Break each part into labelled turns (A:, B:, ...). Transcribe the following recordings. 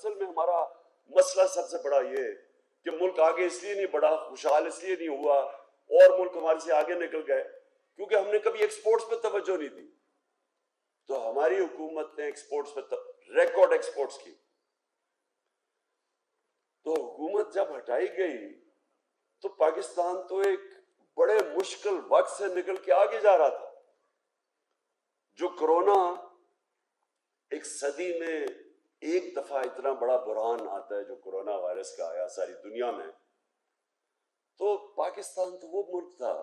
A: असल में हमारा मसला सबसे बड़ा ये कि मुल्क आगे इसलिए नहीं बढ़ा, खुशहाल इसलिए नहीं हुआ और मुल्क हमारे से आगे निकल गए क्योंकि हमने कभी एक्सपोर्ट्स पे तवज्जो नहीं दी। तो हमारी हुकूमत ने एक्सपोर्ट्स पे रिकॉर्ड एक्सपोर्ट्स की। तो हुकूमत जब हटाई गई तो पाकिस्तान तो एक बड़े मुश्किल वक्त से निकल के आगे जा रहा था। जो कोरोना, एक सदी में एक दफा इतना बड़ा बुरहान आता है जो कोरोना वायरस का आया सारी दुनिया में, तो पाकिस्तान तो वो मुल्क था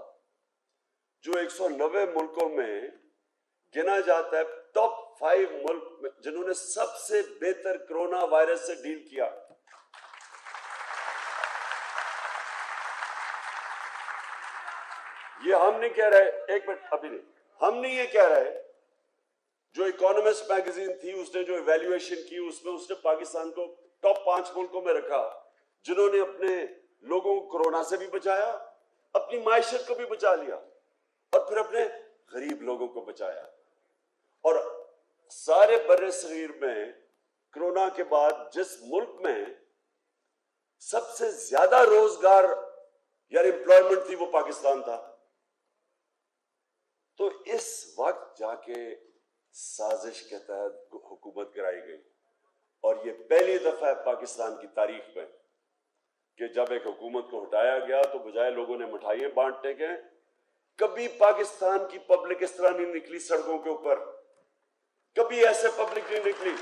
A: जो 190 मुल्कों में गिना जाता है टॉप 5 मुल्क में जिन्होंने सबसे बेहतर कोरोना वायरस से डील किया। ये हम नहीं कह रहे, एक मिनट अभी नहीं, हम नहीं ये कह रहे। जो इकोनॉमिस्ट मैगजीन थी उसने जो इवैल्यूएशन की उसमें उसने पाकिस्तान को टॉप 5 मुल्कों में रखा जिन्होंने अपने लोगों को कोरोना से भी बचाया, अपनी माइशत को भी बचा लिया और फिर अपने गरीब लोगों को बचाया। और सारे बर्रे सगीर में कोरोना के बाद जिस मुल्क में सबसे ज्यादा रोजगार या एम्प्लॉयमेंट थी वो पाकिस्तान था। तो इस वक्त जाके साजिश के तहत हुकूमत कराई गई और ये पहली दफा है पाकिस्तान की तारीख में कि जब एक हुकूमत को हटाया गया तो बजाय लोगों ने मिठाइयां बांटने के, कभी पाकिस्तान की पब्लिक इस तरह नहीं निकली सड़कों के ऊपर, कभी ऐसे पब्लिक नहीं निकली।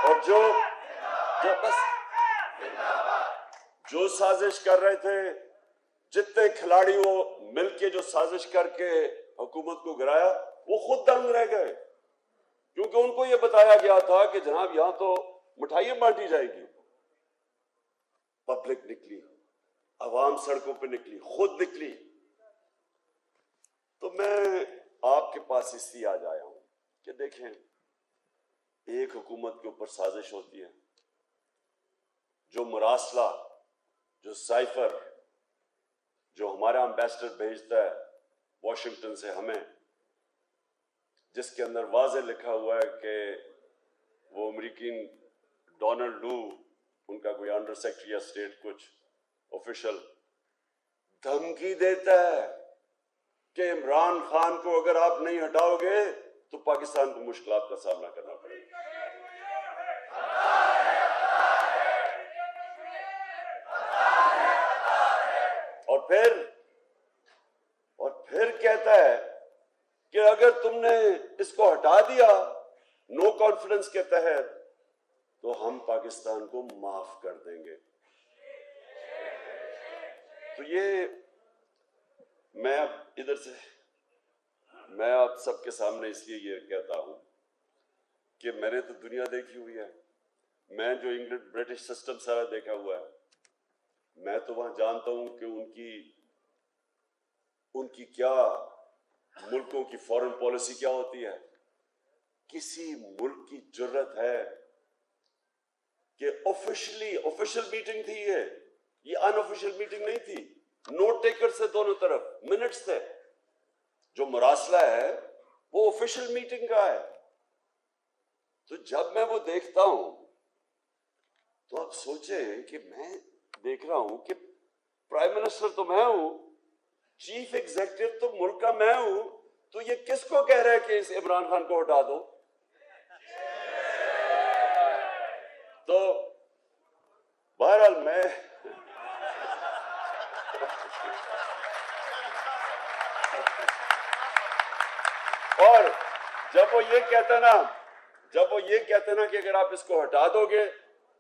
A: और जो साजिश कर रहे थे, जितने खिलाड़ी वो मिलके जो साजिश करके हुकूमत को गिराया, वो खुद दंग रह गए क्योंकि उनको ये बताया गया था कि जनाब यहां तो मिठाइयां बांटी जाएगी। पब्लिक निकली, अवाम सड़कों पे निकली, खुद निकली। तो मैं आपके पास इसलिए आज आया हूं कि देखें, एक हुकूमत के ऊपर साजिश होती है, जो मुरासला, जो साइफर, जो हमारा एम्बेसडर भेजता है वॉशिंगटन से हमें, जिसके अंदर वाज़े लिखा हुआ है कि वो अमेरिकी डोनाल्ड लू, उनका कोई अंडर सेक्रेटरी या स्टेट कुछ ऑफिशियल, धमकी देता है कि इमरान खान को अगर आप नहीं हटाओगे तो पाकिस्तान को मुश्किलात का सामना करना पड़ेगा। और फिर कहता है कि अगर तुमने इसको हटा दिया नो कॉन्फिडेंस के तहत तो हम पाकिस्तान को माफ कर देंगे। तो ये मैं अब इधर से मैं आप सबके सामने इसलिए ये कहता हूं कि मैंने तो दुनिया देखी हुई है, मैं जो इंग्लैंड ब्रिटिश सिस्टम सारा देखा हुआ है, मैं तो वहां जानता हूं कि उनकी क्या मुल्कों की फॉरेन पॉलिसी क्या होती है। किसी मुल्क की जुर्रत है कि ऑफिशियल मीटिंग थी, ये अनऑफिशियल मीटिंग नहीं थी, नोट टेकर से दोनों तरफ मिनट्स थे। जो मुरासला है वो ऑफिशियल मीटिंग का है। तो जब मैं वो देखता हूं तो आप सोचें कि मैं देख रहा हूं कि प्राइम मिनिस्टर तो मैं हूं, चीफ एग्जीक्यूटिव तो मुल्क का मैं हूं, तो ये किसको कह रहा है कि इस इमरान खान को हटा दो? तो बहरहाल मैं और जब वो ये कहता ना कि अगर आप इसको हटा दोगे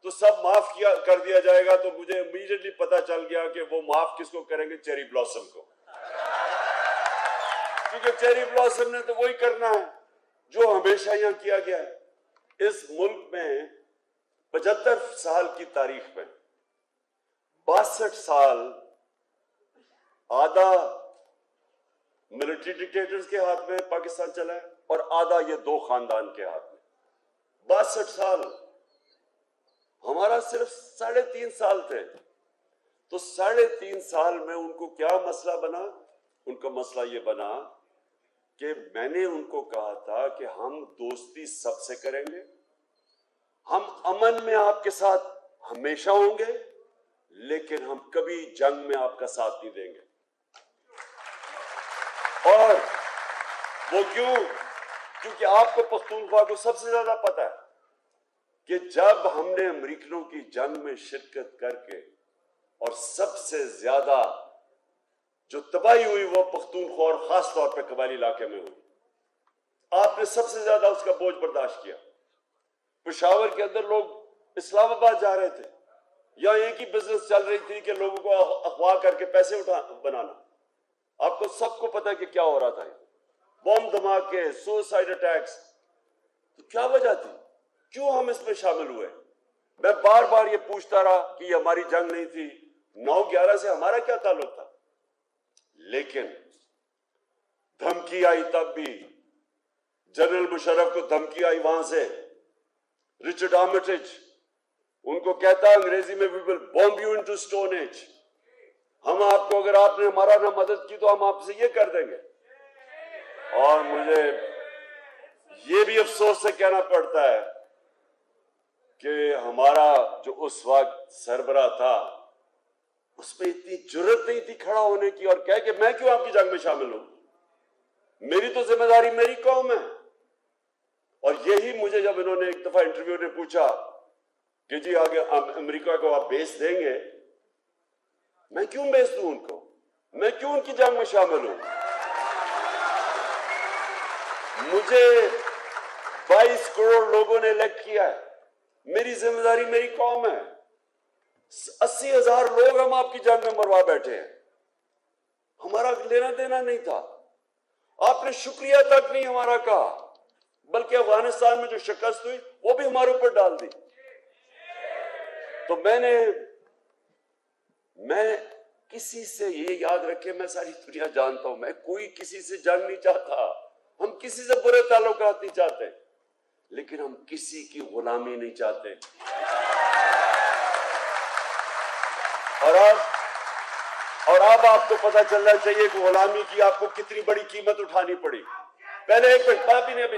A: तो सब माफ कर दिया जाएगा, तो मुझे इमीडिएटली पता चल गया कि वो माफ किसको करेंगे, चेरी ब्लॉसम को। क्योंकि चेरी ब्लॉसम ने तो वही करना है जो हमेशा यहां किया गया है। इस मुल्क में 75 साल की तारीख में 62 साल आधा मिलिट्री डिक्टेटर्स के हाथ में पाकिस्तान चला है और आधा ये दो खानदान के हाथ में। 62 साल, हमारा सिर्फ 3.5 साल थे। तो 3.5 साल में उनको क्या मसला बना? उनका मसला ये बना कि मैंने उनको कहा था कि हम दोस्ती सबसे करेंगे, हम अमन में आपके साथ हमेशा होंगे, लेकिन हम कभी जंग में आपका साथ नहीं देंगे। और वो क्यों? क्योंकि आपको पख्तूनख्वा को सबसे ज्यादा पता है कि जब हमने अमेरिकनों की जंग में शिरकत करके और सबसे ज्यादा जो तबाही हुई वो पख्तूनख्वा और खास तौर पर कबायली इलाके में हुई, आपने सबसे ज्यादा उसका बोझ बर्दाश्त किया। पेशावर के अंदर लोग इस्लामाबाद जा रहे थे, या एक ही बिजनेस चल रही थी कि लोगों को अगवा करके पैसे बनाना। आपको सबको पता है कि क्या हो रहा था, बॉम्ब धमाके, सुसाइड अटैक्स। तो क्या वजह थी, क्यों हम इसमें शामिल हुए? मैं बार बार ये पूछता रहा कि ये हमारी जंग नहीं थी, 9/11 से हमारा क्या ताल्लुक था? लेकिन धमकी आई, तब भी जनरल मुशर्रफ को धमकी आई वहां से, रिचर्ड आर्मिटेज उनको कहता अंग्रेजी में, we will bomb you into stone age. हम आपको, अगर आपने हमारा ना मदद की तो हम आपसे ये कर देंगे। और मुझे ये भी अफसोस से कहना पड़ता है कि हमारा जो उस वक्त सरबराह था, उसमें इतनी जुर्रत नहीं थी खड़ा होने की और कह कि मैं क्यों आपकी जंग में शामिल हूं, मेरी तो जिम्मेदारी मेरी कौम है। और यही मुझे जब इन्होंने एक दफा इंटरव्यू ने पूछा कि जी आगे अमेरिका को आप बेस देंगे, मैं क्यों बेस दूं उनको, मैं क्यों उनकी जंग में शामिल हूं? मुझे 22 करोड़ लोगों ने इलेक्ट किया है, मेरी जिम्मेदारी मेरी कौम है। 80,000 लोग हम आपकी जंग में मरवा बैठे हैं, हमारा लेना देना नहीं था, आपने शुक्रिया तक नहीं हमारा कहा, बल्कि अफगानिस्तान में जो शिकस्त हुई वो भी हमारे ऊपर डाल दी। तो मैं किसी से, ये याद रखे, मैं सारी दुनिया जानता हूं, मैं कोई किसी से जंग नहीं चाहता, हम किसी से बुरे ताल्लुकात नहीं चाहते, लेकिन हम किसी की गुलामी नहीं चाहते। और अब आपको पता चलना चाहिए कि गुलामी की आपको कितनी बड़ी कीमत उठानी पड़ी। पहले एक मिनट, अभी नहीं